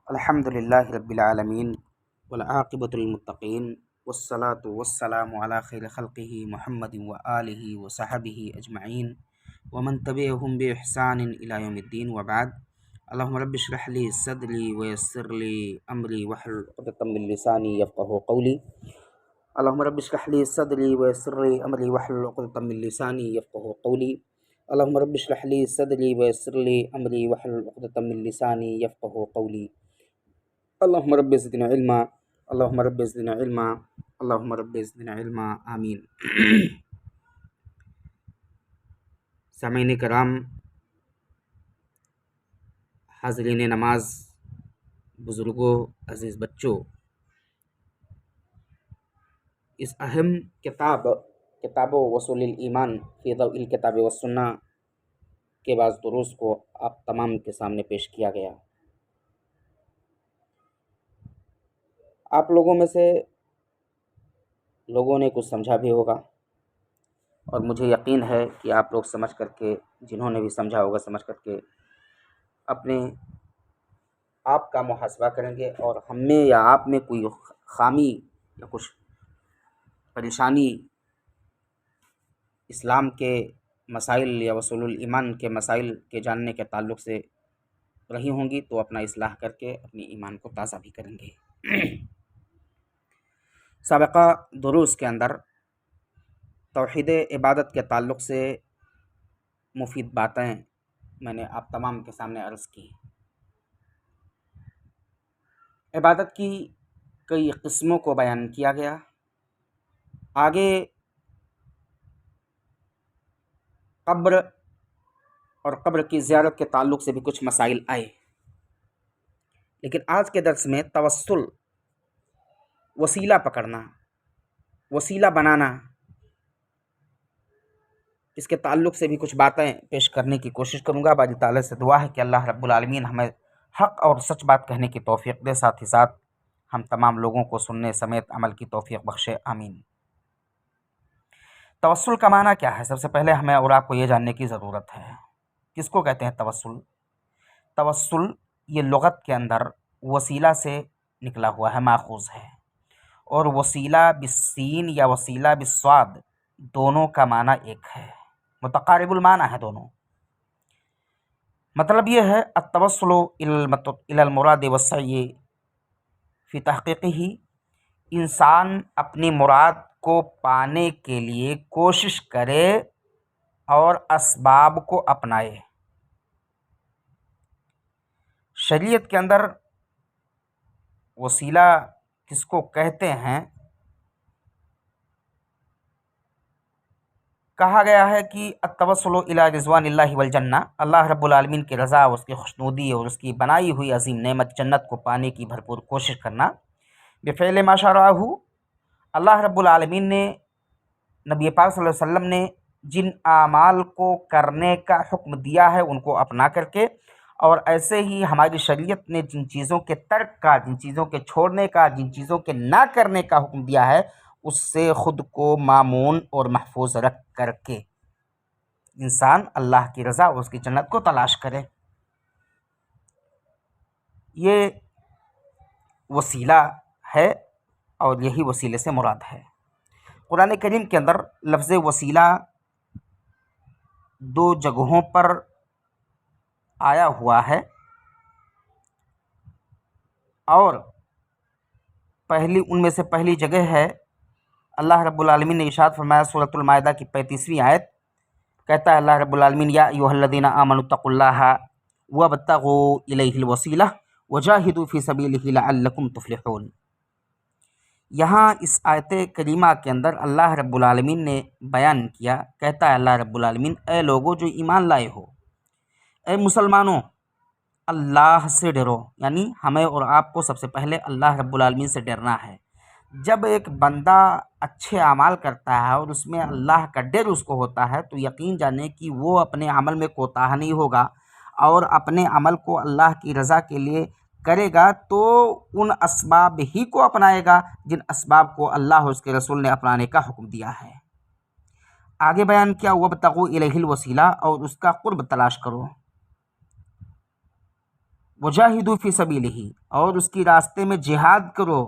الحمد للہ رب العالمین والعاقبۃ للمتقین والصلاة والسلام علی خیر خلقہ محمد وآلہ وصحبہ اجمعین ومن تبعہم بإحسان الی یوم الدین وبعد۔ اللہم رب اشرح لی صدری ویسر لی امری واحلل عقدۃ من لسانی یفقہوا قولی۔ اللہم رب اشرح لی صدری ویسر لی امری واحلل عقدۃ من لسانی یفقہوا قولی۔ اللہم رب اشرح لی صدری ویسر لی امری واحلل عقدۃ من لسانی یفقہوا قولی۔ اللہم رب زدنا علما، اللہم رب زدنا علما، اللہم رب زدنا علما، آمین۔ سامعین کرام، حاضرین نماز، بزرگوں، عزیز بچوں، اس اہم کتاب وصول الایمان فی ضوء الکتاب والسنہ کے بعض دروس کو آپ تمام کے سامنے پیش کیا گیا۔ آپ لوگوں میں سے لوگوں نے کچھ سمجھا بھی ہوگا، اور مجھے یقین ہے کہ آپ لوگ سمجھ کر کے، جنہوں نے بھی سمجھا ہوگا، سمجھ کر کے اپنے آپ کا محاسبہ کریں گے، اور ہم میں یا آپ میں کوئی خامی یا کچھ پریشانی اسلام کے مسائل یا وصول الایمان کے مسائل کے جاننے کے تعلق سے رہی ہوں گی تو اپنا اصلاح کر کے اپنی ایمان کو تازہ بھی کریں گے۔ سابقہ دروس کے اندر توحید عبادت کے تعلق سے مفید باتیں میں نے آپ تمام کے سامنے عرض کی۔ عبادت کی کئی قسموں کو بیان کیا گیا۔ آگے قبر اور قبر کی زیارت کے تعلق سے بھی کچھ مسائل آئے، لیکن آج کے درس میں توسل، وسیلہ پکڑنا، وسیلہ بنانا، اس کے تعلق سے بھی کچھ باتیں پیش کرنے کی کوشش کروں گا۔ باری تعالیٰ سے دعا ہے کہ اللہ رب العالمین ہمیں حق اور سچ بات کہنے کی توفیق دے، ساتھ ہی ساتھ ہم تمام لوگوں کو سننے سمیت عمل کی توفیق بخشے، آمین۔ توسل کا معنی کیا ہے؟ سب سے پہلے ہمیں اور آپ کو یہ جاننے کی ضرورت ہے، کس کو کہتے ہیں توسل؟ توسل یہ لغت کے اندر وسیلہ سے نکلا ہوا ہے، ماخوذ ہے، اور وسیلہ بالسین یا وسیلہ بالصاد دونوں کا معنی ایک ہے، متقارب المعنی ہے دونوں۔ مطلب یہ ہے التوسل الی المراد والسعی فی تحقیقہ، انسان اپنی مراد کو پانے کے لیے کوشش کرے اور اسباب کو اپنائے۔ شریعت کے اندر وسیلہ کس کو کہتے ہیں؟ کہا گیا ہے کہ التوسل الی رضوان اللہ والجنہ، اللہ رب العالمین کی رضا، اس کی خوشنودی اور اس کی بنائی ہوئی عظیم نعمت جنت کو پانے کی بھرپور کوشش کرنا۔ بفعل ما شرعہ، اللہ رب العالمین نے، نبی پاک صلی اللہ علیہ وسلم نے جن اعمال کو کرنے کا حکم دیا ہے ان کو اپنا کر کے، اور ایسے ہی ہماری شریعت نے جن چیزوں کے ترک کا، جن چیزوں کے چھوڑنے کا، جن چیزوں کے نہ کرنے کا حکم دیا ہے، اس سے خود کو مامون اور محفوظ رکھ کر کے انسان اللہ کی رضا اور اس کی جنت کو تلاش کرے۔ یہ وسیلہ ہے، اور یہی وسیلے سے مراد ہے۔ قرآن کریم کے اندر لفظ وسیلہ دو جگہوں پر آیا ہوا ہے، اور ان میں سے پہلی جگہ ہے، اللہ رب العالمین نے ارشاد فرمایا سورۃ المائدہ کی 35ویں آیت، کہتا ہے اللہ رب العالمین یا ایھا الذین آمنوا اتقوا اللہ وابتغوا الیہ الوسیلہ وجاہدوا فی سبیلہ لعلکم تفلحون۔ یہاں اس آیت کریمہ کے اندر اللہ رب العالمین نے بیان کیا، کہتا ہے اللہ رب العالمین اے لوگو جو ایمان لائے ہو، اے مسلمانوں، اللہ سے ڈرو، یعنی ہمیں اور آپ کو سب سے پہلے اللہ رب العالمین سے ڈرنا ہے۔ جب ایک بندہ اچھے اعمال کرتا ہے اور اس میں اللہ کا ڈر اس کو ہوتا ہے تو یقین جانے کہ وہ اپنے عمل میں کوتاہ نہیں ہوگا، اور اپنے عمل کو اللہ کی رضا کے لیے کرے گا تو ان اسباب ہی کو اپنائے گا جن اسباب کو اللہ اور اس کے رسول نے اپنانے کا حکم دیا ہے۔ آگے بیان کیا وابتغوا الیہ الوسیلہ، اور اس کا قرب تلاش کرو۔ वजाहिदू फी सबीलिही, और उसकी रास्ते में जिहाद करो,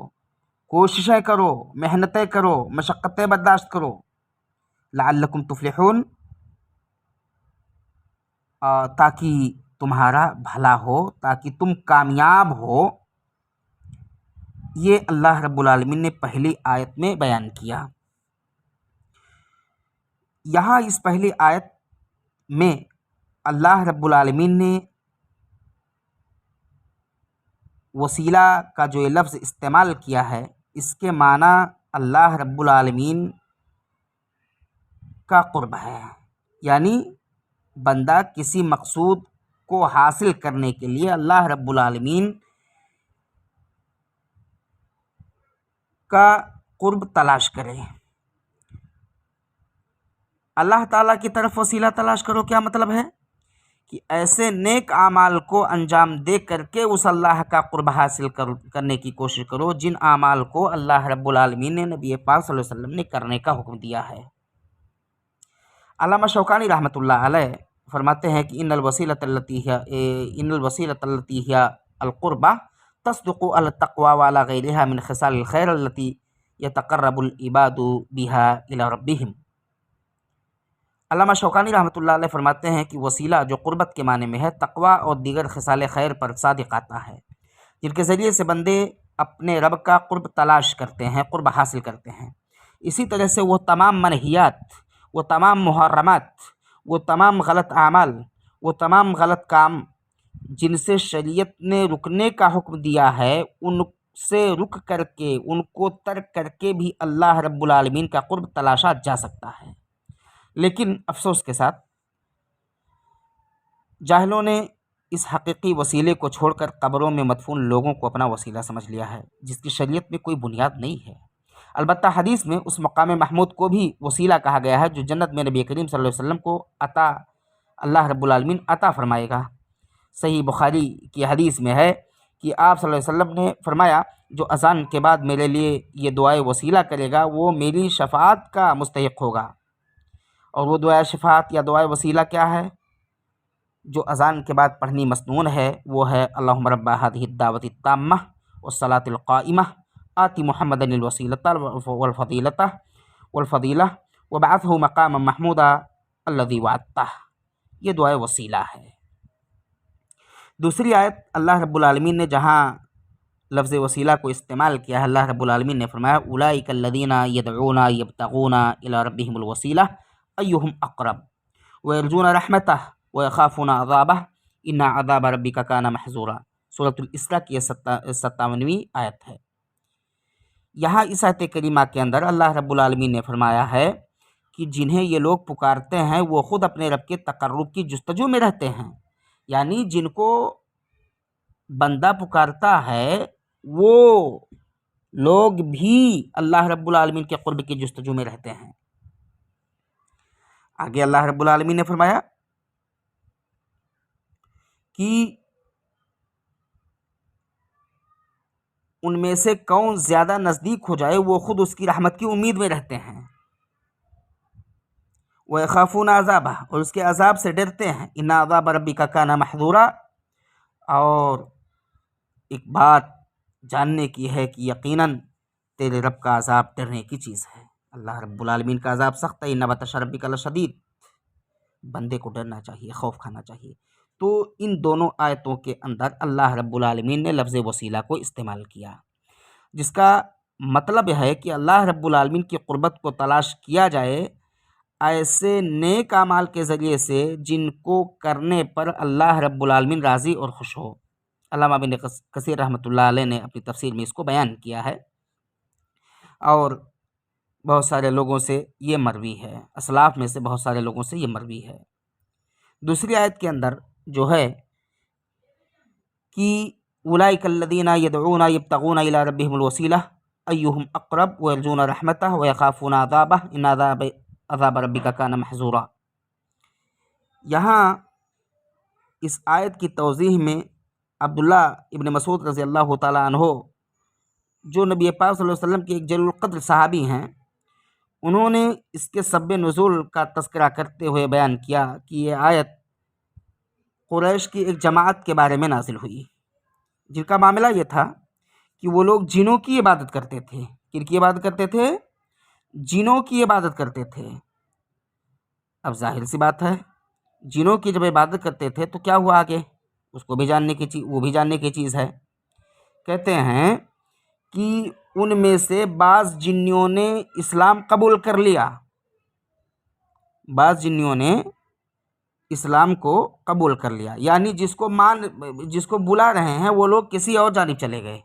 कोशिशें करो, मेहनतें करो, मशक्क़तें बर्दाश्त करो, लअल्लकुम तुफलिहून, ताकि तुम्हारा भला हो, ताकि तुम कामयाब हो। ये अल्लाह रब्बुल आलमीन ने पहली आयत में बयान किया। यहाँ इस पहली आयत में अल्लाह रब्बुल आलमीन ने वसीला का जो ये लफ्ज़ इस्तेमाल किया है, इसके माना अल्लाह रब्बुल आलमीन का क़ुर्ब है, यानी बंदा किसी मकसूद को हासिल करने के लिए अल्लाह रब्बुल आलमीन का क़ुर्ब तलाश करे। अल्लाह ताला की तरफ वसीला तलाश करो, क्या मतलब है कि ऐसे नेक आमाल को अंजाम दे करके उस अल्लाह का क़ुर्ब हासिल करने की कोशिश करो जिन आमाल को अल्लाह रब्बुल आलमीन ने नबी पाक सल्लल्लाहु अलैहि वसल्लम ने करने का हुक्म दिया है। अल्लामा शौकानी रहमतुल्लाह अलैह फरमाते हैं कि इन्नल वसीलतल्लती हिया अल-क़ुर्बा तस्दुक़ु अल तक़वा व अला ग़ैरिहा मिन ख़िसालिल ख़ैर अल्लती यतक़र्रबुल इबादु बिहा इला रब्बिहिम। अल्लामा शौकानी रहमतुल्लाह अलैह फरमाते हैं कि वसीला जो क़ुर्बत के माने में है, तक़वा और दीगर ख़िसाल खैर पर सादिक़ आता है, जिनके ज़रिए से बंदे अपने रब का क़ुर्ब तलाश करते हैं, क़ुर्ब हासिल करते हैं। इसी तरह से वो तमाम मनहियात, वो तमाम मुहर्रमात, वो तमाम गलत आमाल, वो तमाम गलत काम जिनसे शरीयत ने रुकने का हुक्म दिया है, उनसे रुक करके, उनको तर्क करके भी अल्लाह रब्बुल आलमीन का क़ुर्ब तलाशा जा सकता है। लेकिन अफसोस के साथ जाहिलों ने इस हकीकी वसीले को छोड़कर कब्रों में मदफून लोगों को अपना वसीला समझ लिया है, जिसकी शरीयत में कोई बुनियाद नहीं है। अलबत्ता हदीस में उस मकाम महमूद को भी वसीला कहा गया है जो जन्नत में नबी करीम सल्लल्लाहु अलैहि वसल्लम को अल्लाह रब्बुल आलमीन अता फरमाएगा। सही बुखारी की हदीस में है कि आप सल्लल्लाहु अलैहि वसल्लम ने फरमाया, जो अज़ान के बाद मेरे लिए ये दुआए वसीला करेगा वो मेरी शफ़ाअत का मुस्तहिक़ होगा। और वो दुआए शफ़ाअत या दुआए वसीला क्या है जो अज़ान के बाद पढ़नी मसनून है? वो है अल्लाहुम्मा रब्बा हाज़िहि दावति ताम्मा वस्सलातिल क़ाइमा आति मुहम्मदनिल वसीलता वल फ़दीला वबअथहु मक़ामम महमूदा अल्लज़ी वअदतह। ये दुआए वसीला है। दूसरी आयत अल्लाह रब्बुल आलमीन ने जहाँ लफ्ज़ वसीला को इस्तेमाल किया है, अल्लाह रब्बुल आलमीन ने फरमाया उलाइकल्लज़ीना यदऊना यब्तगूना इला रब्बिहिमुल वसीला अय्युहुम अक़रब व यरजूना रहमतह व यख़ाफ़ूना अज़ाबह इन्ना अज़ाब रब्बिका काना महज़ूरा। सूरतुल इसरा की 57वीं आयत है। यहाँ इस आयत करीमा के अंदर अल्लाह रब्बुल आलमीन ने फरमाया है कि जिन्हें ये लोग पुकारते हैं वो ख़ुद अपने रब के तक़र्रुब की जुस्तजू में रहते हैं, यानी जिनको बंदा पुकारता है वो लोग भी अल्लाह रब्बुल आलमीन के क़ुर्ब की जुस्तजू में रहते हैं। आगे अल्लाह रब्बुल आलमीन ने फरमाया कि उनमें से कौन ज़्यादा नज़दीक हो जाए वो ख़ुद उसकी रहमत की उम्मीद में रहते हैं। व यख़ाफ़ूना अज़ाबह, और उसके अज़ाब से डरते हैं। इन्ना अज़ाब रब्बिका काना महज़ूरा, और एक बात जानने की है कि यकीनन तेरे रब का अज़ाब डरने की चीज़ है। अल्लाह रब्बुल आलमीन का अज़ाब सख्त है। इन्ना बतश रब्बिका लशदीद, बंदे को डरना चाहिए, खौफ खाना चाहिए। तो इन दोनों आयतों के अंदर अल्लाह रब्बुल आलमीन ने लफ्ज़ वसीला को इस्तेमाल किया, जिसका मतलब है कि अल्लाह रब्बुल आलमीन की क़ुर्बत को तलाश किया जाए ऐसे नेक आमाल के ज़रिए से जिनको करने पर अल्लाह रब्बुल आलमीन राज़ी और खुश हो। अल्लामा इब्न कसीर रहमतुल्लाह अलैह ने अपनी तफसीर में इसको बयान किया है और बहुत सारे लोगों से ये मरवी है, असलाफ़ में से बहुत सारे लोगों से ये मरवी है। दूसरी आयत के अंदर जो है कि उलाइकल्लज़ीना यदऊना यब्तगूना इला रब्बिहिमुल वसीला अय्युहुम अक़रब व यरजूना रहमतह व यख़ाफ़ूना अज़ाबह इन्ना अज़ाब रब्बिका काना महज़ूरा। यहाँ इस आयत की तौज़ीह में अब्दुल्ला इब्न मसूद रज़ी अल्लाह ताला अन्हो, जो नबी पाक सल्लल्लाहु अलैहि वसल्लम के एक जलील क़द्र सहाबी हैं, उन्होंने इसके सबब नुज़ूल का तज़किरा करते हुए बयान किया कि ये आयत कुरैश की एक जमात के बारे में नाज़िल हुई। जिनका मामला ये था कि वो लोग जिनों की इबादत करते थे। किनकी इबादत करते थे? जिनों की इबादत करते थे। अब जाहिर सी बात है, जिनों की जब इबादत करते थे तो क्या हुआ आगे, उसको भी जानने की चीज़, वो भी जानने की चीज़ है। कहते हैं कि उनमें से बाज़ जिन्नियों ने इस्लाम कबूल कर लिया, बाज़ जिन्नियों ने इस्लाम को कबूल कर लिया, यानी जिसको बुला रहे हैं वो लोग किसी और जानिब चले गए।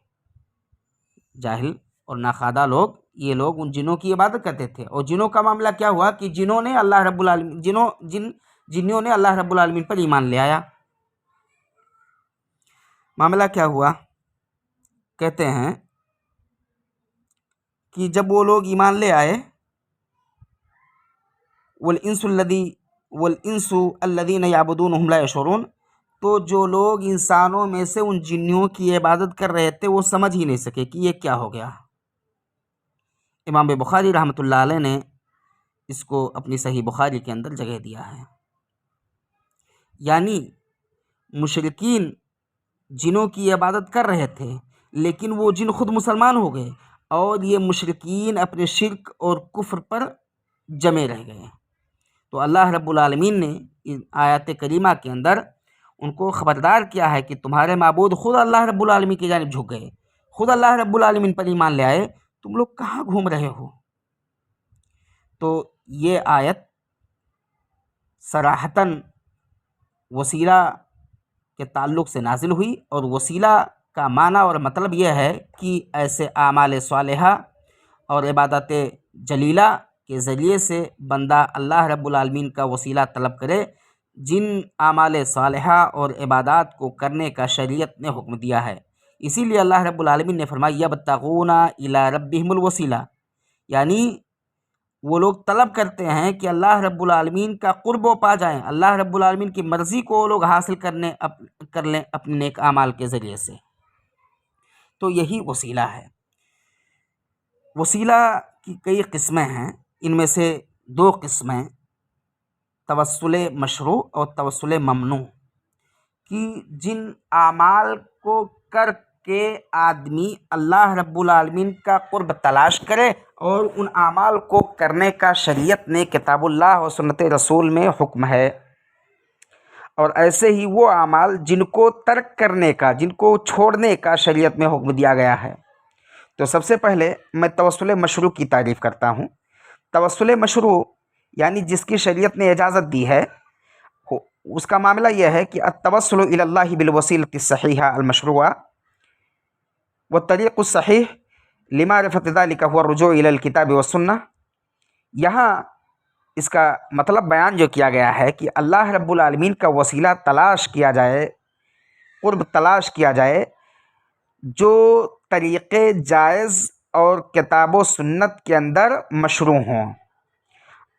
जाहिल और नाखादा लोग, ये लोग उन जिनों की इबादत करते थे। और जिनों का मामला क्या हुआ कि जिन्हों ने अल्लाह रब्बुल आलमीन जिन्नियों ने अल्लाह रब्बुल आलमीन पर ईमान ले आया। मामला क्या हुआ, कहते हैं कि जब वो लोग ईमान ले आए, वल इंसु अल्लज़ीना याबुदूनहुम ला यशऊरून, तो जो लोग इंसानों में से उन जिन्नियों की इबादत कर रहे थे वो समझ ही नहीं सके कि ये क्या हो गया। इमाम बुखारी रहमतुल्लाह अलैह ने इसको अपनी सही बुखारी के अंदर जगह दिया है। यानी मुशरिकीन जिनों की इबादत कर रहे थे, लेकिन वो जिन खुद मुसलमान हो गए और ये मुशरिकीन अपने शिर्क और कुफ्र पर जमे रह गए। तो अल्लाह रब्बुल आलमीन ने इस आयत करीमा के अंदर उनको ख़बरदार किया है कि तुम्हारे माबूद खुद अल्लाह रब्बुल आलमीन की जानिब झुक गए, खुद अल्लाह रब्बुल आलमीन पर ईमान ले आए, तुम लोग कहाँ घूम रहे हो। तो ये आयत सराहतन वसीला के ताल्लुक़ से नाजिल हुई, और वसीला का माना और मतलब यह है कि ऐसे आमाल सालिहा और इबादत जलीला के ज़रिए से बंदा अल्लाह रब्बुल आलमीन का वसीला तलब करे, जिन आमाल सालिहा और इबादत को करने का शरीयत ने हुक्म दिया है। इसीलिए अल्लाह रब्बुल आलमीन ने फरमाया यब्तगूना इला रब्बिहिमुल वसीला, यानी वो लोग तलब करते हैं कि अल्लाह रब्बुल आलमीन का क़ुर्ब पा जाएं, अल्लाह रब्बुल आलमीन की मर्ज़ी को वो लोग हासिल कर लें अपने नेक आमाल के ज़रिए से। तो यही वसीला है। वसीला की कई किस्में हैं, इनमें से दो किस्में तवस्सुल मशरू और तवस्सुल ममनू, कि जिन आमाल को करके आदमी अल्लाह रब्बुल आलमीन का क़ुर्ब तलाश करे और उन आमाल को करने का शरीयत ने किताबुल्लाह और सुन्नत रसूल में हुक्म है। और ऐसे ही वो आमाल जिनको तर्क करने का, जिनको छोड़ने का शरीयत में हुक्म दिया गया है। तो सबसे पहले मैं तवस्सुल मशरू की तारीफ़ करता हूँ। तवस्सुल मशरू यानी जिसकी शरीयत ने इजाज़त दी है, उसका मामला यह है कि अत्तवस्सुलु इलल्लाहि बिल वसीलति सहीहा अल मशरूआ व तरीक़ु सहीह लिमारिफ़ति ज़ालिका हुवा रुजू इलल किताब व सुन्नह। यहाँ इसका मतलब बयान जो किया गया है कि अल्लाह रब्बुल आलमीन का वसीला तलाश किया जाए, क़ुर्ब तलाश किया जाए, जो तरीक़े जायज़ और किताब व सुन्नत के अंदर मशरू हों,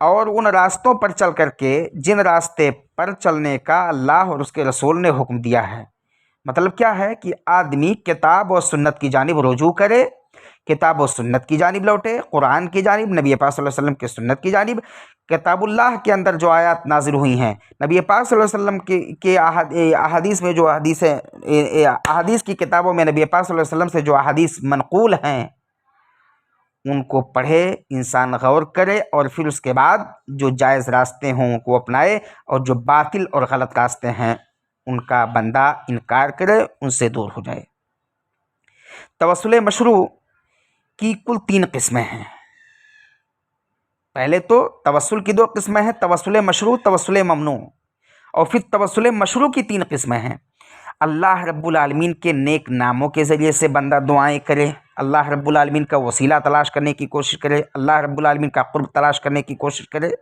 और उन रास्तों पर चल करके जिन रास्ते पर चलने का अल्लाह और उसके रसूल ने हुक्म दिया है। मतलब क्या है कि आदमी किताब और सुन्नत की जानिब रुजू करे, किताब और सुन्नत की जानिब लौटे, कुरान की जानिब, नबी पाक सल्लल्लाहु अलैहि वसल्लम की सुन्नत की जानिब। किताबुल्लाह के अंदर जो आयत नाजिल हुई हैं, नबी पाक सल्लल्लाहु अलैहि वसल्लम के अहादीस में जो अहादीस की किताबों में नबी पाक सल्लल्लाहु अलैहि वसल्लम से जो अहादीस मनक़ूल हैं, उनको पढ़े, इंसान गौर करे, और फिर उसके बाद जो जायज़ रास्ते हों उनको अपनाए, और जो बातिल और गलत रास्ते हैं उनका बंदा इनकार करे, उनसे दूर हो जाए। तवस्सुल मशरू की कुल 3 किस्में हैं। पहले तो तवस्सुल की 2 किस्में हैं, तवस्सुल मशरू, तवस्सुल ममनू, और फिर तवस्सुल मशरू की 3 किस्में हैं। अल्लाह रब्बुल आलमीन के नेक नामों के ज़रिए से बंदा दुआएं करे, अल्लाह रब्बुल आलमीन का वसीला तलाश करने की कोशिश करे, अल्लाह रब्बुल आलमीन का क़ुर्ब तलाश करने की कोशिश करे,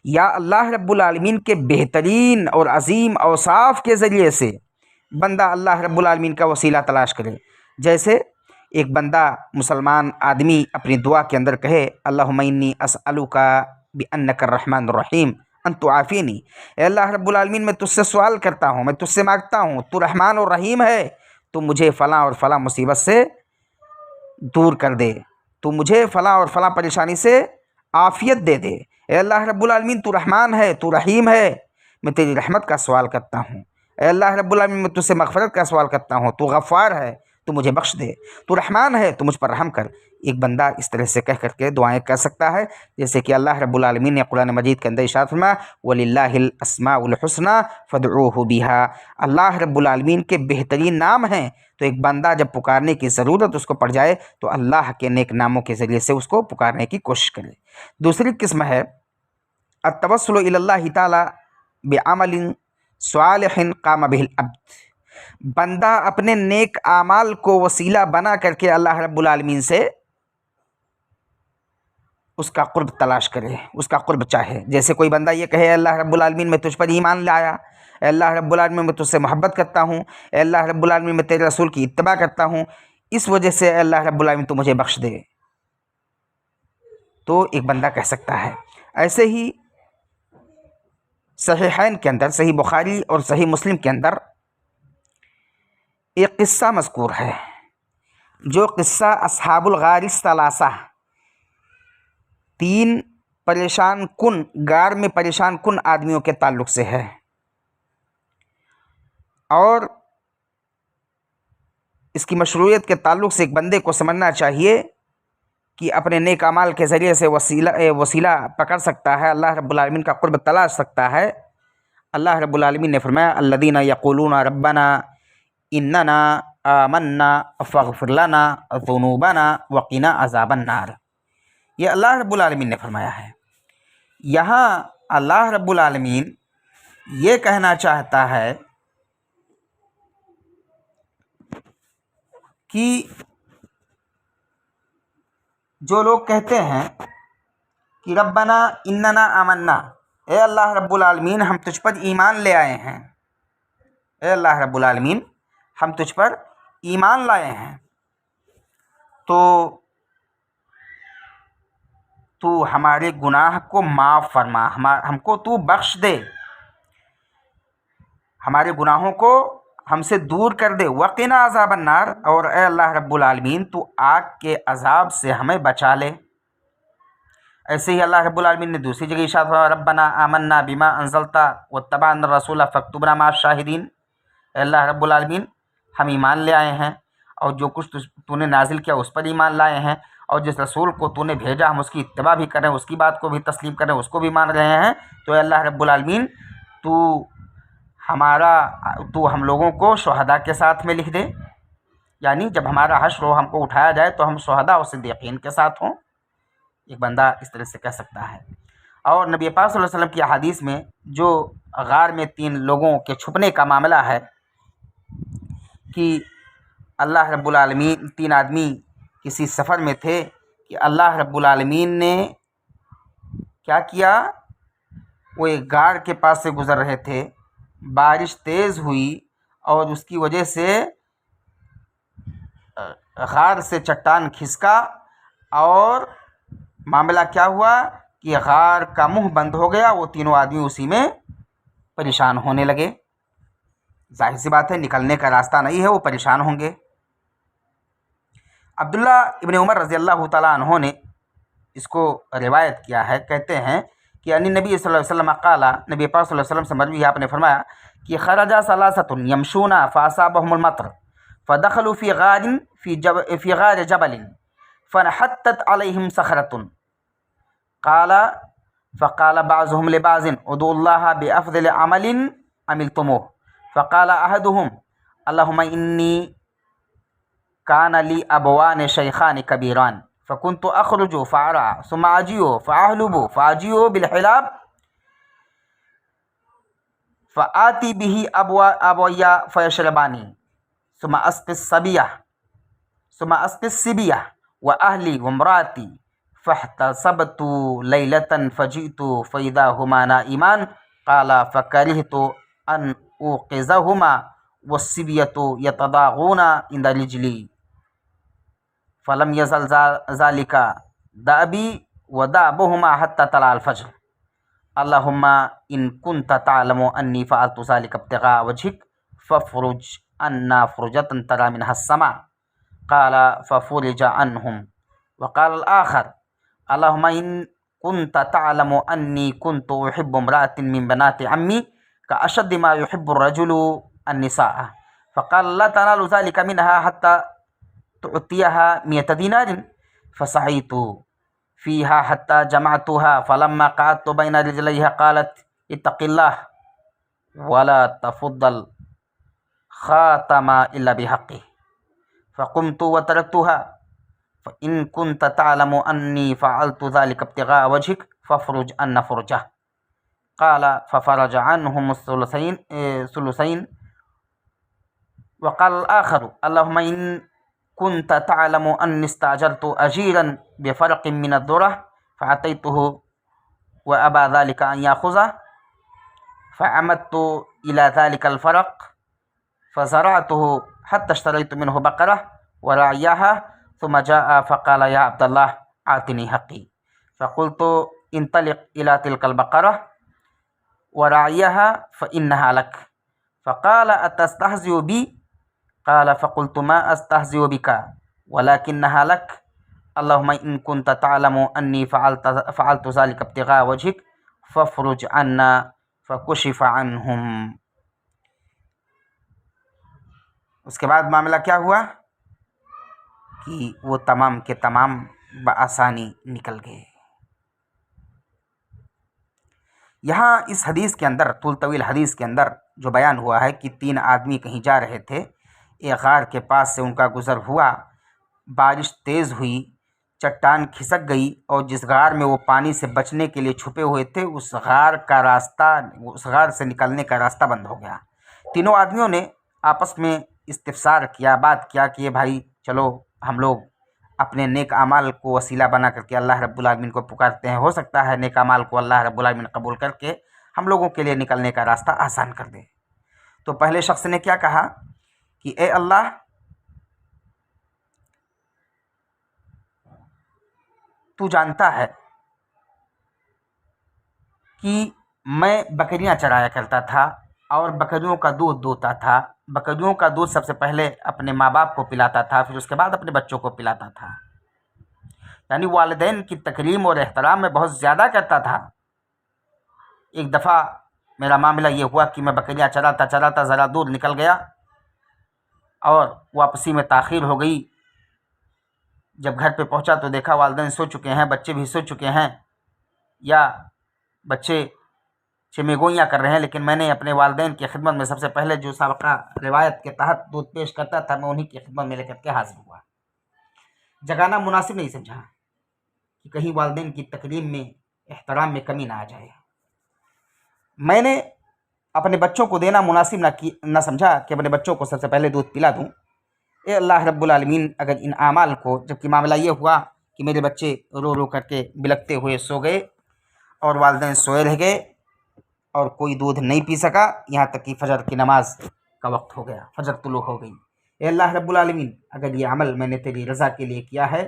या अल्लाह रब्बुल आलमीन के बेहतरीन और अज़ीम औसाफ़ के ज़रिए से बंदा अल्लाह रब्बुल आलमीन का वसीला तलाश करे। जैसे एक बंदा मुसलमान आदमी अपनी दुआ के अंदर कहे अल्लाहुम्मा इन्नी अस्अलुका बिअन्नका अर्रहमानुर रहीम अन तुआफ़ीनी, अल्लाह रब्बुल आलमीन मैं तुझसे सवाल करता हूँ, मैं तुझसे मांगता हूँ, तू रहमान और रहीम है, तू मुझे फ़लाँ और फ़लाँ मुसीबत से दूर कर दे, तू मुझे फ़लाँ और फ़लाँ परेशानी से आफ़ियत दे दे। अल्लाह रब्बुल आलमीन तू रहमान है, तू रहीम है, मैं तेरी रहमत का सवाल करता हूँ। اے اللہ رب العالمین میں تجھ سے مغفرت کا سوال کرتا ہوں، تو غفار ہے تو مجھے بخش دے، تو رحمان ہے تو مجھ پر رحم کر۔ ایک بندہ اس طرح سے کہہ کر کے دعائیں کر سکتا ہے، جیسے کہ اللہ رب العالمین نے قرآن مجید کے اندر ارشاد فرمایا وَلِلَّهِ الْأَسْمَاءُ الْحُسْنَى فَادْعُوهُ بِهَا، اللہ رب العالمین کے بہترین نام ہیں، تو ایک بندہ جب پکارنے کی ضرورت اس کو پڑ جائے تو اللہ کے نیک ناموں کے ذریعے سے اس کو پکارنے کی کوشش کرے۔ دوسری قسم ہے التوسل الی اللہ تعالی بعمل صالح قام به العبد، بندہ اپنے نیک اعمال کو وسیلہ بنا کر کے اللہ رب العالمین سے اس کا قرب تلاش کرے، اس کا قرب چاہے۔ جیسے کوئی بندہ یہ کہے اللہ رب العالمین میں تجھ پر ایمان لایا، اے اللہ رب العالمین میں تجھ سے محبت کرتا ہوں، اے اللہ رب العالمین میں تیرے رسول کی اتباع کرتا ہوں، اس وجہ سے اے اللہ رب العالمین تو مجھے بخش دے، تو ایک بندہ کہہ سکتا ہے۔ ایسے ہی صحیحین کے اندر، صحیح بخاری اور صحیح مسلم کے اندر ایک قصہ مذکور ہے، جو قصہ اصحاب الغار الثلاثہ، تین پریشان کن غار میں پریشان کن آدمیوں کے تعلق سے ہے، اور اس کی مشروعیت کے تعلق سے ایک بندے کو سمجھنا چاہیے کہ اپنے نیک اعمال کے ذریعے سے وسیلہ پکڑ سکتا ہے، اللہ رب العالمین کا قرب تلاش سکتا ہے۔ اللہ رب العالمین نے فرمایا الذین یقولون ربنا اننا آمنا فاغفر لنا ذنوبنا وقنا عذاب النار، یہ اللہ رب العالمین نے فرمایا ہے۔ یہاں اللہ رب العالمین یہ کہنا چاہتا ہے کہ جو لوگ کہتے ہیں کہ ربنا اننا آمنا، اے اللہ رب العالمین ہم تجھ پر ایمان لے آئے ہیں، اے اللہ رب العالمین ہم تجھ پر ایمان لائے ہیں، تو ہمارے گناہ کو معاف فرما، ہم کو تو بخش دے، ہمارے گناہوں کو ہم سے دور کر دے، وقنا عذاب النار، اور اے اللہ رب العالمین تو آگ کے عذاب سے ہمیں بچا لے۔ ایسے ہی اللہ رب العالمین نے دوسری جگہ ارشاد فرمایا ربنا آمنا بما انزلت واتبعنا الرسول فاکتبنا مع الشاہدین، اے اللہ رب العالمین ہم ایمان لے آئے ہیں اور جو کچھ تو نے نازل کیا اس پر ایمان لائے ہیں، اور جس رسول کو تو نے بھیجا ہم اس کی اتباع بھی کریں، اس کی بات کو بھی تسلیم کریں، اس کو بھی مان رہے ہیں، تو اے اللہ رب العالمین تو ہم لوگوں کو شہداء کے ساتھ میں لکھ دے، یعنی جب ہمارا حشر ہو ہم کو اٹھایا جائے تو ہم شہداء اور صدیقین کے ساتھ ہوں۔ ایک بندہ اس طرح سے کہہ سکتا ہے۔ اور نبی پاک صلی اللہ علیہ وسلم کی احادیث میں جو غار میں تین لوگوں کے چھپنے کا معاملہ ہے کہ اللہ رب العالمین، تین آدمی کسی سفر میں تھے کہ اللہ رب العالمین نے کیا کیا، وہ ایک غار کے پاس سے گزر رہے تھے، بارش تیز ہوئی اور اس کی وجہ سے غار سے چٹان کھسکا، اور معاملہ کیا ہوا کہ غار کا منہ بند ہو گیا، وہ تینوں آدمی اسی میں پریشان ہونے لگے۔ ظاہر سی بات ہے نکلنے کا راستہ نہیں ہے، وہ پریشان ہوں گے۔ عبداللہ ابن عمر رضی اللہ تعالیٰ عنہ نے اس کو روایت کیا ہے، کہتے ہیں کہ ان نبی صلی اللہ علیہ وسلم قال، نبی پاک صلی اللہ علیہ وسلم سے مروی ہے، آپ نے فرمایا کہ خرج ثلاثۃ یمشون فاصابهم المطر فدخلوا في غار جبل فانحطت عليهم صخرة قال فقال بعضهم لبعض ادعوا الله بأفضل عمل عملتموه فقال أحدهم اللهم إني كان لي أبوان شيخان كبيران فكنت أخرج فأرعى ثم أجيء فأحلب فأجيء بالحلاب فآتي به أبويا فيشرباني ثم أسقي الصبية وأهلي وامرأتي فاحتسبت ليلة فجئت فإذا هما نائمان قال فكرهت أن أوقظهما والصبية يتضاغون عند رجلي فلم يزل ذلك دأبي ودأبهما حتى طلع الفجر اللهم إن كنت تعلم أني فعلت ذلك ابتغاء وجهك فافرج عنا فرجة ترى منها السماء قال ففرج عنهم وقال الآخر اللهم إن كنت تعلم أني كنت أحب امرأة من بنات عمي कअशद्द मा युहिब्बुर रजुलु अन्निसाअ फ़क़ाल ला तनालु ज़ालिका मिनहा हत्ता तुअतियहा मियत दीनारिन फ़सअयतु फ़ीहा हत्ता जमअतुहा फ़लम्मा क़अदतु बैन रिजलैहा क़ालत इत्तक़िल्लाह वला तफ़ुद्दल ख़ातमा इल्ला बिहक़्क़िह फ़क़ुमतु व तरक्तुहा फ़इन कुन्त तअलमु अन्नी फ़अलतु ज़ालिका इब्तिग़ाअ वजहिक फ़फ़रुज अन्न फ़ुरजह क़ाल फ़फ़रज अन्हुम सुलुसैन वक़ाल आख़रु अल्लाहुम्मा इन कुन्त तअलमु अन्नी इस्तअजरतु अजीरन बिफ़रक़िन मिन अद्दुरह फ़अतैतुहु व अबा ज़ालिका अन याख़ुज़ह फ़अमदतु इला ज़ालिका अल-फ़रक़ फ़ज़रअतुहु हत्ता इश्तरैतु मिन्हु बक़रह व राइयहा सुम्मा जाअ फ़क़ाल या अब्दल्लाह आतिनी हक़्क़ी फ़क़ुल्तु इंतलिक़ इला तिल्कल बक़रह व राइयहा फ़इन्नहा लक फ़क़ाल अतस्तहज़िउ बी क़ाल फ़क़ुल्तु मा अस्तहज़िउ बिका वलाकिन्नहा लक अल्लाहुम्मा इन कुन्त तअलमु अन्नी फ़अलतु ज़ालिका इब्तिग़ाअ वजहिक फ़फ़रुज अन्ना फ़कुशिफ़ अन्हुम। उसके बाद मामला क्या हुआ कि वो तमाम के तमाम बआसानी निकल गए। यहाँ इस हदीस के अंदर, तुल तवील हदीस के अंदर जो बयान हुआ है कि 3 आदमी कहीं जा रहे थे, एक गार के पास से उनका गुज़र हुआ, बारिश तेज़ हुई, चट्टान खिसक गई और जिस गार में वो पानी से बचने के लिए छुपे हुए थे उस गार से निकलने का रास्ता बंद हो गया। तीनों आदमियों ने आपस में इस्तिफ़सार किया, बात किया कि ये भाई चलो हम लोग अपने नेक अमाल को वसीला बना करके अल्लाह रब्बुल आलमीन को पुकारते हैं, हो सकता है नेक अमाल को अल्लाह रब्बुल आलमीन कबूल करके हम लोगों के लिए निकलने का रास्ता आसान कर दे। तो पहले शख्स ने क्या कहा कि ए अल्लाह, तू जानता है कि मैं बकरियां चराया करता था और बकरियों का दूध दूहता था। बकरियों का दूध सबसे पहले अपने माँ बाप को पिलाता था, फिर उसके बाद अपने बच्चों को पिलाता था, यानी वालिदैन की तकरीम और एहतराम में बहुत ज़्यादा करता था। एक दफ़ा मेरा मामला ये हुआ कि मैं बकरियां चराता चराता ज़रा दूर निकल गया और वापसी में ताख़ीर हो गई। जब घर पे पहुंचा तो देखा वालिदैन सो चुके हैं, बच्चे भी सो चुके हैं, या बच्चे चमेगोइयाँ कर रहे हैं, लेकिन मैंने अपने वालिदैन की खिदमत में सबसे पहले जो साबका रिवायत के तहत दूध पेश करता था, मैं उन्हीं की खिदमत में लेकर के हाजिर हुआ। जगाना मुनासिब नहीं समझा कि कहीं वालिदैन की तकरीम में, एहतराम में कमी ना आ जाए। मैंने अपने बच्चों को देना मुनासिब न समझा कि अपने बच्चों को सबसे पहले दूध पिला दूँ। ए अल्लाह रब्बुल आलमीन, अगर इन आमाल को, जबकि मामला ये हुआ कि मेरे बच्चे रो रो करके बिलखते हुए सो गए और वालिदैन सोए रह गए और कोई दूध नहीं पी सका, यहाँ तक कि फजर की नमाज का वक्त हो गया, फजर तुलू हो गई। ए अल्लाह रब्बुल आलमीन, अगर ये अमल मैंने तेरी रज़ा के लिए किया है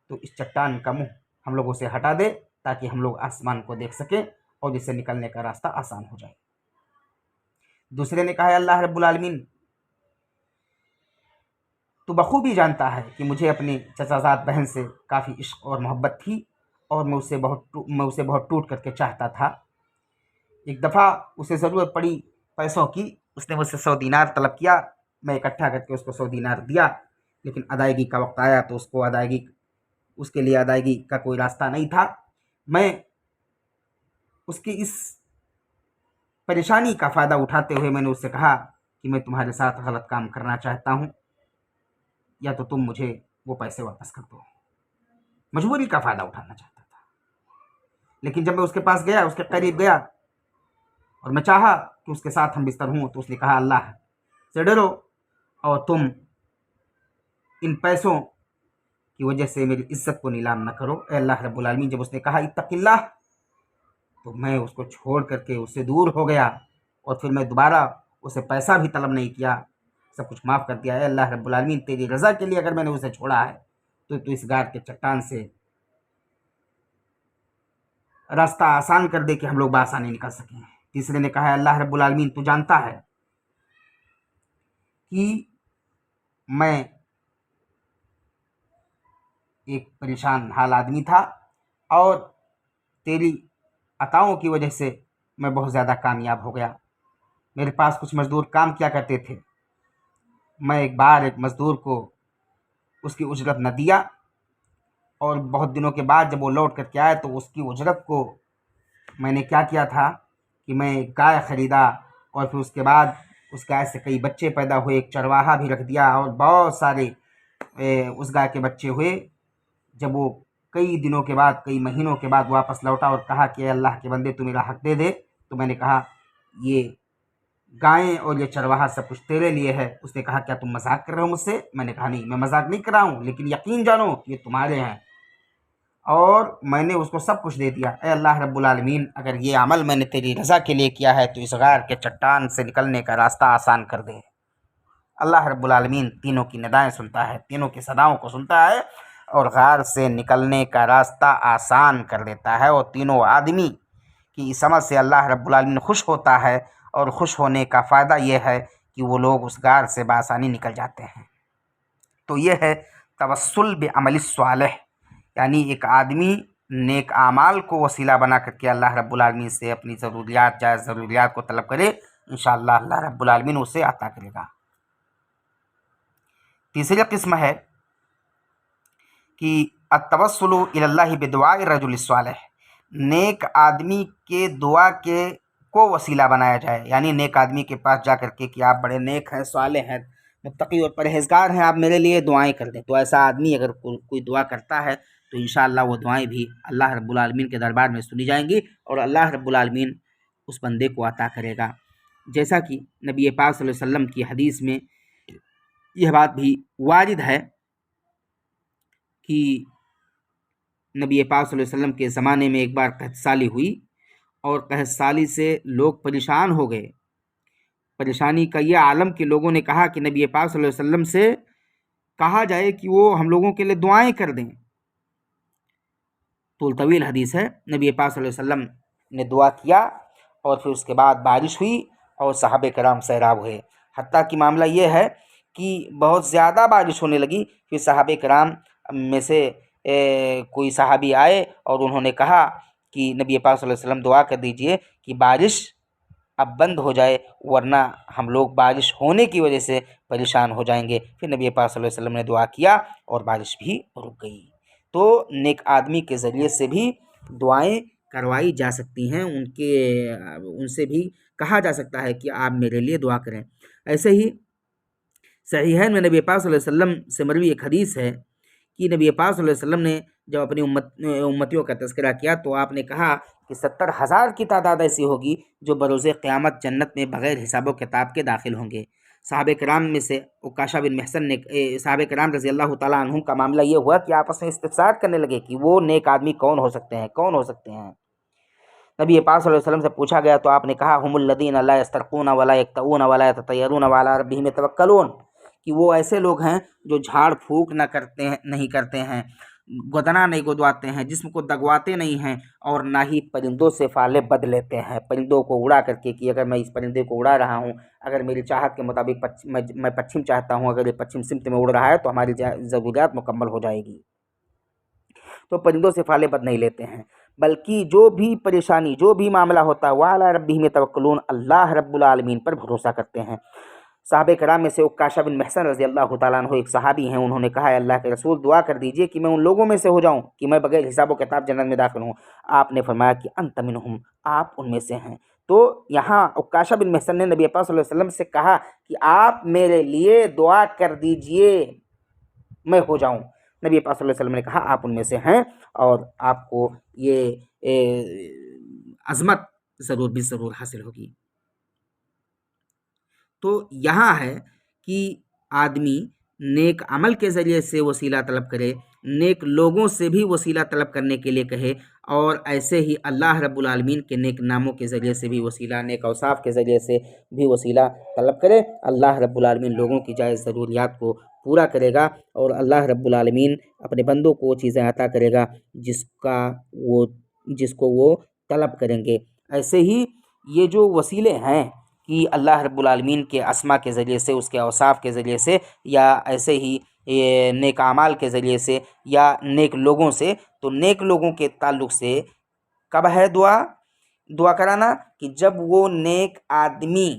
तो इस चट्टान का मुँह हम लोगों से हटा दे ताकि हम लोग आसमान को देख सकें और इससे निकलने का रास्ता आसान हो जाए। दूसरे ने कहा, अल्लाह रब्बुल आलमीन, तो बखूबी जानता है कि मुझे अपनी चचाज़ाद बहन से काफ़ी इश्क और मोहब्बत थी और मैं उसे बहुत टूट करके चाहता था। एक दफ़ा उसे ज़रूरत पड़ी पैसों की, उसने मुझसे 100 दीनार तलब किया, मैं इकट्ठा करके उसको 100 दीनार दिया, लेकिन अदायगी का वक्त आया तो उसके लिए अदायगी का कोई रास्ता नहीं था। मैं उसकी इस परेशानी का फ़ायदा उठाते हुए मैंने उससे कहा कि मैं तुम्हारे साथ गलत काम करना चाहता हूँ, या तो तुम मुझे वो पैसे वापस कर दो। मजबूरी का फ़ायदा उठाना चाहता था, लेकिन जब मैं उसके पास गया, उसके करीब गया और मैं चाहा कि उसके साथ हम बिस्तर हूँ, तो उसने कहा, अल्लाह से डरो और तुम इन पैसों की वजह से मेरी इज्जत को नीलाम न करो। ए अल्लाह रब्बुल आलमीन, जब उसने कहा इत्तक़िल्लाह, तो मैं उसको छोड़ करके उससे दूर हो गया और फिर मैं दोबारा उसे पैसा भी तलब नहीं किया, सब कुछ माफ़ कर दिया। अल्लाह रब्बुल आलमीन, तेरी रज़ा के लिए अगर मैंने उसे छोड़ा है तो तू इस गार के चट्टान से रास्ता आसान कर दे कि हम लोग बआसानी निकल सकें। तीसरे ने कहा, अल्लाह रब्बुल आलमीन, तू जानता है कि मैं एक परेशान हाल आदमी था और तेरी अताओं की वजह से मैं बहुत ज़्यादा कामयाब हो गया। मेरे पास कुछ मज़दूर काम किया करते थे। मैं एक बार एक मज़दूर को उसकी उजरत न दिया, और बहुत दिनों के बाद जब वो लौट कर के आए तो उसकी उजरत को मैंने क्या किया था कि मैं एक गाय ख़रीदा, और फिर उसके बाद उस गाय से कई बच्चे पैदा हुए, एक चरवाहा भी रख दिया, और बहुत सारे उस गाय के बच्चे हुए। जब वो कई दिनों के बाद, कई महीनों के बाद वापस लौटा और कहा कि अल्लाह के बंदे तू मेरा हक दे दे, तो मैंने कहा ये गायें और ये चरवाहा सब कुछ तेरे लिए है। उसने कहा क्या तुम मजाक कर रहे हो मुझसे? मैंने कहा नहीं, मैं मजाक नहीं कर रहा हूँ, लेकिन यकीन जानो कि ये तुम्हारे हैं। और मैंने उसको सब कुछ दे दिया। ए अल्लाह रब्बुल आलमीन, अगर ये अमल मैंने तेरी रज़ा के लिए किया है तो इस गार के चट्टान से निकलने का रास्ता आसान कर दे। अल्लाह रब्बुल आलमीन तीनों की निदाएं सुनता है, तीनों की सदाओं को सुनता है, और गार से निकलने का रास्ता आसान कर देता है। और तीनों आदमी की इस अमल से अल्लाह रब्बुल आलमीन खुश होता है, और खुश होने का फ़ायदा ये है कि वो लोग उस गार से बआसानी निकल जाते हैं। तो ये है तवस्सुल बिअमलिस स्वालिह, यानी एक आदमी नेक आमाल को वसीला बना करके अल्लाह रब्बुल आलमीन से अपनी ज़रूरियात, जायज़ ज़रूरियात को तलब करे, इंशाअल्लाह अल्लाह रब्बुल आलमीन उसे अता करेगा। तीसरी किस्म है कि अत्तवस्सुलु इलल्लाहि बिदुआइ रजुलिस सालिह, नेक आदमी के दुआ के को वसीला बनाया जाए। यानी नेक आदमी के पास जा कर के कि आप बड़े नेक हैं, सालेह हैं, मुत्तकी और परहेज़गार हैं, आप मेरे लिए दुआएं कर दें। तो ऐसा आदमी अगर कोई दुआ करता है तो इंशाअल्लाह वो दुआएं भी अल्लाह रब्बुल आलमीन के दरबार में सुनी जाएंगी, और अल्लाह रब्बुल आलमीन उस बंदे को अता करेगा। जैसा कि नबी पाक सल्लल्लाहु अलैहि वसल्लम की हदीस में यह बात भी वारिद है कि नबी पाक सल्लल्लाहु अलैहि वसल्लम के ज़माने में एक बार कहतसाली हुई, और कहतसाली से लोग परेशान हो गए। परेशानी का ये आलम कि लोगों ने कहा कि नबी पाक सल्लल्लाहु अलैहि वसल्लम से कहा जाए कि वो हम लोगों के लिए दुआएं कर दें। तो तवील हदीस है, नबी पाक सल्लल्लाहु अलैहि वसल्लम ने दुआ किया, और फिर उसके बाद बारिश हुई और सहाबे कराम सैराब हुए। हत्ता कि मामला ये है कि बहुत ज़्यादा बारिश होने लगी। फिर सहाबे कराम में से कोई सहाबी आए और उन्होंने कहा कि नबी पाक सल्लल्लाहु अलैहि वसल्लम दुआ कर दीजिए कि बारिश अब बंद हो जाए, वरना हम लोग बारिश होने की वजह से परेशान हो जाएंगे। फिर नबी पाक सल्लल्लाहु अलैहि वसल्लम ने दुआ किया और बारिश भी रुक गई। तो नेक आदमी के ज़रिए से भी दुआएं करवाई जा सकती हैं, उनसे भी कहा जा सकता है कि आप मेरे लिए दुआ करें। ऐसे ही सहीहैन में नबी पाक सल्लल्लाहु अलैहि वसल्लम से मरवी एक हदीस है कि नबी पाक सल्लल्लाहु अलैहि वसल्लम ने जब अपनी उम्मतियों का तज़किरा किया तो आपने कहा कि 70,000 की तादाद ऐसी होगी जो बरोज़े क़यामत जन्नत में बग़ैर हिसाब किताब के दाखिल होंगे। साहबे कराम में से उकाशा बिन महसन ने, साहबे कराम रज़ी अल्लाह तआला अन्हुम का मामला ये हुआ कि आपस में इस्तिफ़सार करने लगे कि वो नेक आदमी कौन हो सकते हैं, कौन हो सकते हैं। नबी पाक सल्लल्लाहु अलैहि वसल्लम से पूछा गया तो आपने कहा हुमुल लज़ीना ला यस्तरक़ून वला यक्तऊन वला यततय्यरून व अला रब्बिहिम यतवक्कलून, कि वो ऐसे लोग हैं जो झाड़ फूक नहीं करते हैं, गोदना नहीं गुदवाते हैं, जिस्म को दगवाते नहीं हैं, और ना ही परिंदों से फाले बद लेते हैं, परिंदों को उड़ा करके कि अगर मैं इस परिंदे को उड़ा रहा हूँ, अगर मेरी चाहत के मुताबिक मैं पश्चिम चाहता हूँ, अगर ये पश्चिम सिमत में उड़ रहा है तो हमारी ज़रूरियात मुकम्मल हो जाएगी। तो परिंदों से फाले बद नहीं लेते हैं, बल्कि जो भी परेशानी, जो भी मामला होता है वह अला रब्बिहिम यतवक्कलून, अल्लाह रब्बुल आलमीन पर भरोसा करते हैं। साहबे कराम में से उकाशा बिन महसन रज़ी अल्लाह तआला अन्हु एक सहाबी हैं, उन्होंने कहा अल्लाह के रसूल दुआ कर दीजिए कि मैं उन लोगों में से हो जाऊं कि मैं बगैर हिसाब किताब जन्नत में दाखिल हूँ। आपने फरमाया कि अंत मिनहुम, आप उनमें से हैं। तो यहाँ उकाशा बिन महसन ने नबी पाक सल्लल्लाहु अलैहि वसल्लम से कहा कि आप मेरे लिए दुआ कर दीजिए मैं हो जाऊँ। नबी पाक सल्लल्लाहु अलैहि वसल्लम ने कहा आप उनमें से हैं, और आपको ये अज़मत ज़रूर भी ज़रूर हासिल होगी। तो यहाँ है कि आदमी नेक अमल के ज़रिए से वसीला तलब करे, नेक लोगों से भी वसीला तलब करने के लिए कहे, और ऐसे ही अल्लाह रब्बुल आलमीन के नेक नामों के ज़रिए से भी वसीला, नेक औसाफ़ के ज़रिए से भी वसीला तलब करे। अल्लाह रब्बुल आलमीन लोगों की जायज़ ज़रूरियात को पूरा करेगा, और अल्लाह रब्बुल आलमीन अपने बंदों को वो चीज़ें अता करेगा जिसको वो तलब करेंगे। ऐसे ही ये जो वसीले हैं कि अल्लाह रब्बुल आलमीन के अस्मा के ज़रिए से, उसके औसाफ़ के ज़रिए से, या ऐसे ही ये नेक आमाल के ज़रिए से, या नेक लोगों से, तो नेक लोगों के ताल्लुक़ से कब है दुआ कराना कि जब वो नेक आदमी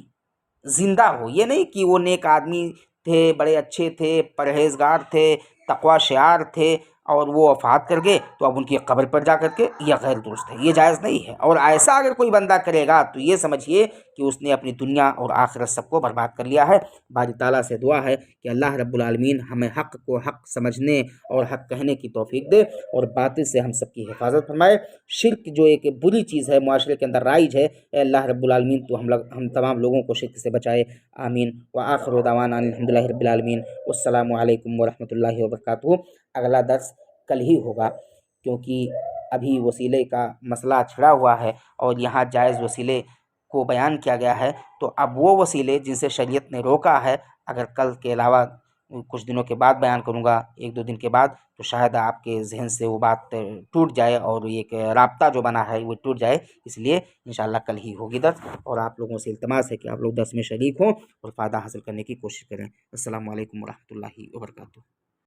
ज़िंदा हो। ये नहीं कि वो नेक आदमी थे, बड़े अच्छे थे, परहेज़गार थे, तक़वा शिआर थे और वो वफ़ात कर गए तो अब उनकी कब्र पर जा कर के यह गैर दुरुस्त है, ये जायज़ नहीं है। और ऐसा अगर कोई बंदा करेगा तो ये समझिए कि उसने अपनी दुनिया और आखिरत सबको बर्बाद कर लिया है। बारी ताला से दुआ है कि अल्लाह रब्बुल आलमीन हमें हक़ को हक़ समझने और हक़ कहने की तौफ़ीक दे और बातिल से हम सबकी हिफाजत फरमाए। शिर्क जो एक बुरी चीज़ है, मुआशरे के अंदर राइज है, ए अल्लाह रब्बुल आलमीन तो हम तमाम लोगों को शिर्क से बचाए। आमीन व आखिरु दअवाना अनिल हम्दुलिल्लाहि रब्बिल आलमीन। वस्सलामु अलैकुम व रहमतुल्लाहि व बरकातुहू। अगला दर्स कल ही होगा क्योंकि अभी वसीले का मसला छिड़ा हुआ है और यहाँ जायज़ वसीले को बयान किया गया है। तो अब वो वसीले जिनसे शरीयत ने रोका है, अगर कल के अलावा कुछ दिनों के बाद बयान करूँगा, 1-2 दिन के बाद, तो शायद आपके ज़हन से वो बात टूट जाए और एक राब्ता जो बना है वो टूट जाए। इसलिए इंशाअल्लाह कल ही होगी दर्स और आप लोगों से इल्तमास है कि आप लोग दर्स में शरीक हों और फ़ायदा हासिल करने की कोशिश करें। अस्सलामु अलैकुम व रहमतुल्लाहि व बरकातुहू।